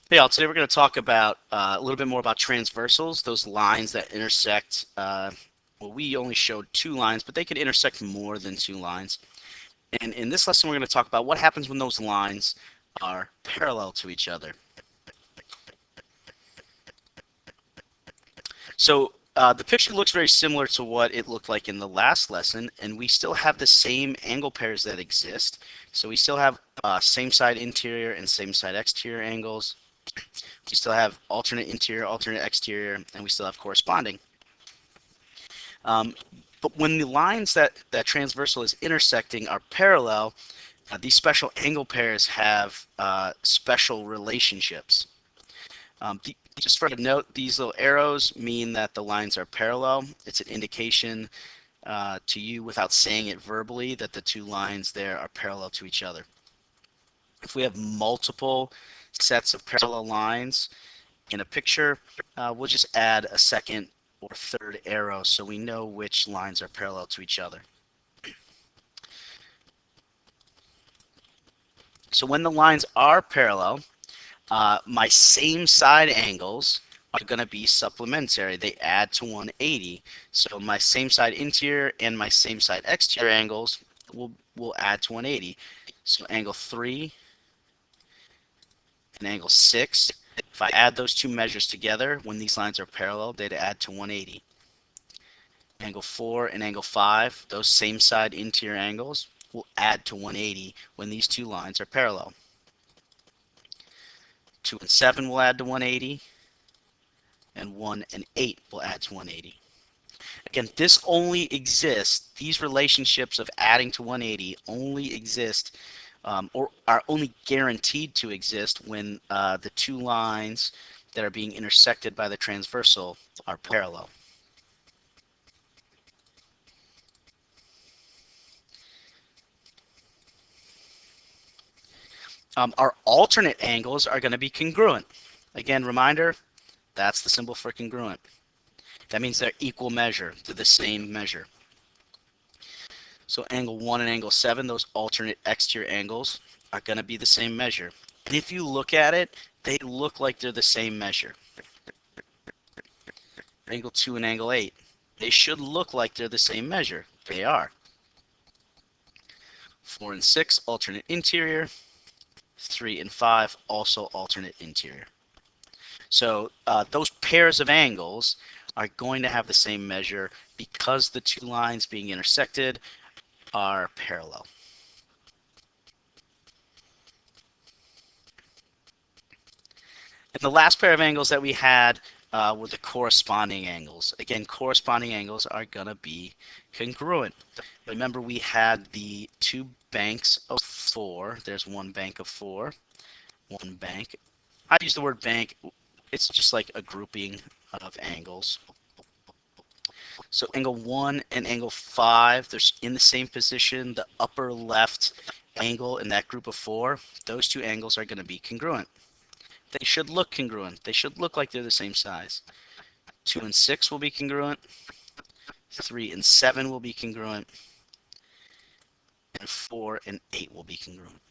Hey all, today we're going to talk about a little bit more about transversals, those lines that intersect. Well, we only showed two lines, but they could intersect more than two lines. And in this lesson, we're going to talk about what happens when those lines are parallel to each other. So the picture looks very similar to what it looked like in the last lesson, and we still have the same angle pairs that exist. So we still have same side interior and same side exterior angles. We still have alternate interior, alternate exterior, and we still have corresponding. Um, but when the lines that transversal is intersecting are parallel, these special angle pairs have special relationships. Just for a note, these little arrows mean that the lines are parallel. It's an indication to you without saying it verbally that the two lines there are parallel to each other. If we have multiple sets of parallel lines in a picture, we'll just add a second or third arrow so we know which lines are parallel to each other. So when the lines are parallel, my same side angles are going to be supplementary. They add to 180. So my same side interior and my same side exterior angles will add to 180. So angle 3 and angle 6, if I add those two measures together, when these lines are parallel, they'd add to 180. Angle 4 and angle 5, those same side interior angles, will add to 180 when these two lines are parallel. 2 and 7 will add to 180, and 1 and 8 will add to 180. Again, this only exists, these relationships of adding to 180 only exist or are only guaranteed to exist when the two lines that are being intersected by the transversal are parallel. Our alternate angles are going to be congruent. Again, reminder, that's the symbol for congruent. That means they're equal measure, they're the same measure. So angle 1 and angle 7, those alternate exterior angles, are going to be the same measure. And if you look at it, they look like they're the same measure. Angle 2 and angle 8, they should look like they're the same measure. They are. 4 and 6, alternate interior. 3 and 5, also alternate interior. So those pairs of angles are going to have the same measure because the two lines being intersected are parallel. And the last pair of angles that we had were the corresponding angles. Again, corresponding angles are going to be congruent. Remember, we had the two banks of 4. There's one bank of 4, one bank. I use the word bank. It's just like a grouping of angles. So angle 1 and angle 5, they're in the same position. The upper left angle in that group of 4, those two angles are going to be congruent. They should look congruent. They should look like they're the same size. 2 and 6 will be congruent. 3 and 7 will be congruent. And 4 and 8 will be congruent.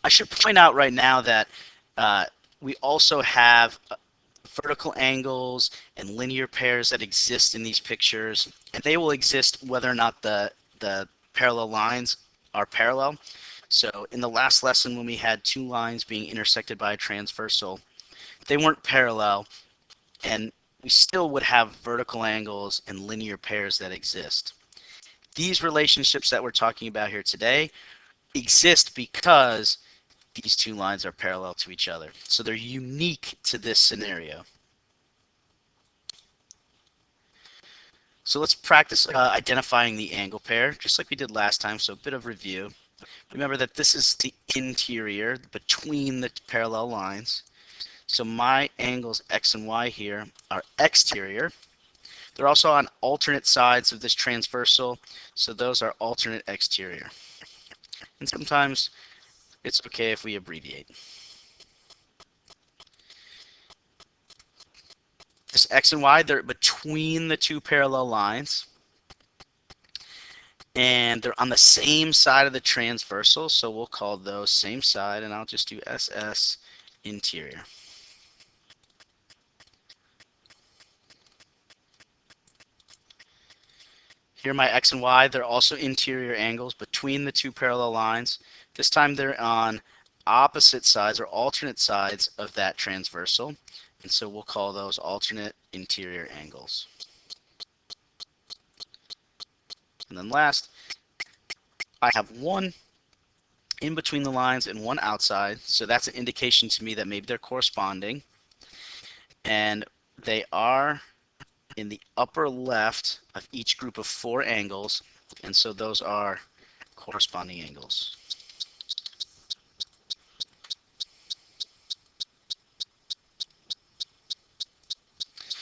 I should point out right now that we also have vertical angles and linear pairs that exist in these pictures, and they will exist whether or not the parallel lines are parallel. So in the last lesson when we had two lines being intersected by a transversal, they weren't parallel, and we still would have vertical angles and linear pairs that exist. These relationships that we're talking about here today exist because these two lines are parallel to each other. So they're unique to this scenario. So let's practice identifying the angle pair, just like we did last time, so a bit of review. Remember that this is the interior between the parallel lines. So my angles x and y here are exterior. They're also on alternate sides of this transversal, so those are alternate exterior. And sometimes it's okay if we abbreviate. This x and y, they're between the two parallel lines. and they're on the same side of the transversal, so we'll call those same side, and I'll just do SS interior. Here are my X and Y. They're also interior angles between the two parallel lines. This time they're on opposite sides or alternate sides of that transversal, and so we'll call those alternate interior angles. And then last, I have one in between the lines and one outside, so that's an indication to me that maybe they're corresponding, and they are in the upper left of each group of 4 angles, and so those are corresponding angles.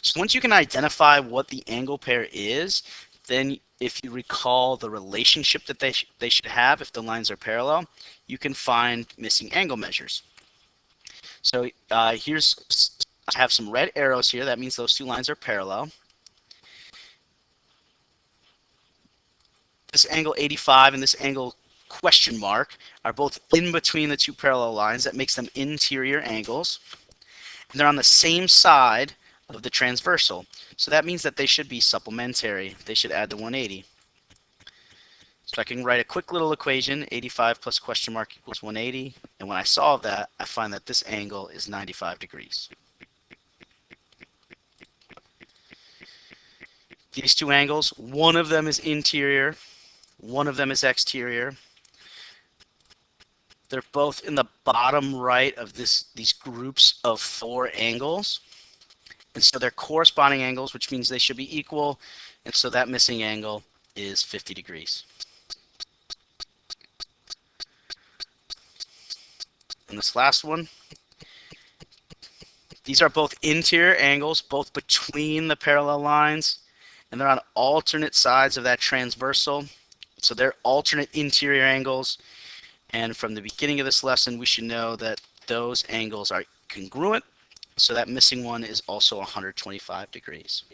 So once you can identify what the angle pair is, then if you recall the relationship that they should have if the lines are parallel, you can find missing angle measures. So I have some red arrows here. That means those two lines are parallel. This angle 85 and this angle question mark are both in between the two parallel lines. That makes them interior angles. And they're on the same side of the transversal. So that means that they should be supplementary. They should add to 180. So I can write a quick little equation, 85 plus question mark equals 180. And when I solve that, I find that this angle is 95 degrees. These two angles, one of them is interior, one of them is exterior. They're both in the bottom right of these groups of 4 angles. And so they're corresponding angles, which means they should be equal. And so that missing angle is 50 degrees. And this last one, these are both interior angles, both between the parallel lines, and they're on alternate sides of that transversal. So they're alternate interior angles. And from the beginning of this lesson, we should know that those angles are congruent. So that missing one is also 125 degrees.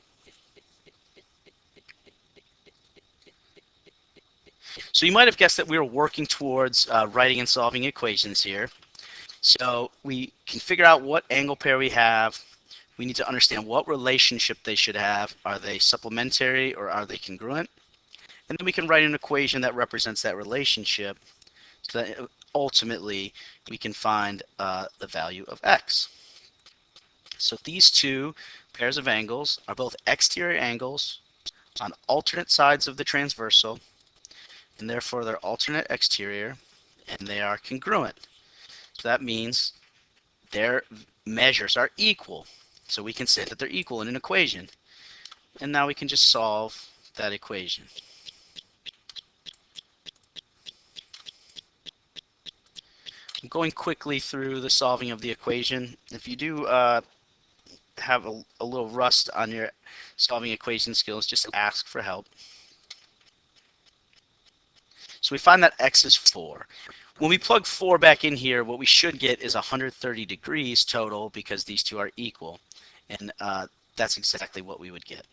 So you might have guessed that we were working towards writing and solving equations here. So we can figure out what angle pair we have. We need to understand what relationship they should have. Are they supplementary or are they congruent? And then we can write an equation that represents that relationship so that ultimately we can find the value of x. So these two pairs of angles are both exterior angles on alternate sides of the transversal, and therefore they're alternate exterior, and they are congruent. So that means their measures are equal. So we can say that they're equal in an equation. And now we can just solve that equation. I'm going quickly through the solving of the equation. If you do have a little rust on your solving equation skills, just ask for help. So we find that x is 4. When we plug 4 back in here, what we should get is 130 degrees total because these two are equal. And that's exactly what we would get.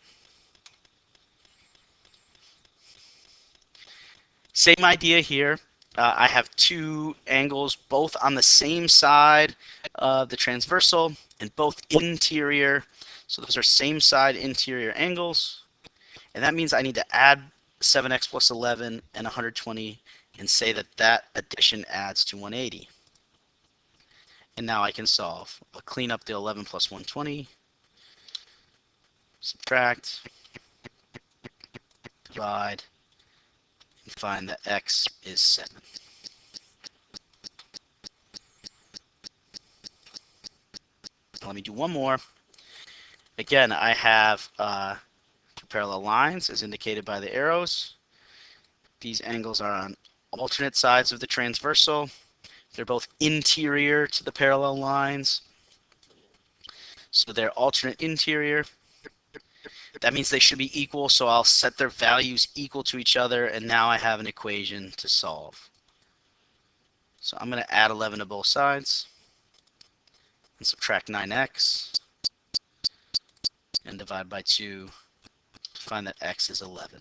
Same idea here. I have two angles both on the same side of the transversal and both interior. So those are same side interior angles. And that means I need to add 7x plus 11 and 120 and say that that addition adds to 180. And now I can solve. I'll clean up the 11 plus 120, subtract, divide, and find that x is 7. Let me do one more. Again, I have two parallel lines as indicated by the arrows. These angles are on alternate sides of the transversal. They're both interior to the parallel lines. So they're alternate interior. That means they should be equal, so I'll set their values equal to each other, and now I have an equation to solve. So I'm going to add 11 to both sides and subtract 9x and divide by 2 to find that x is 11.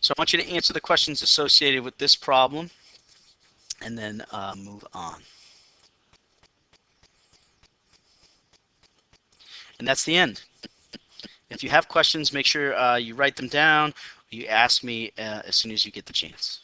So I want you to answer the questions associated with this problem and then move on. And that's the end. If you have questions, make sure you write them down. You ask me as soon as you get the chance.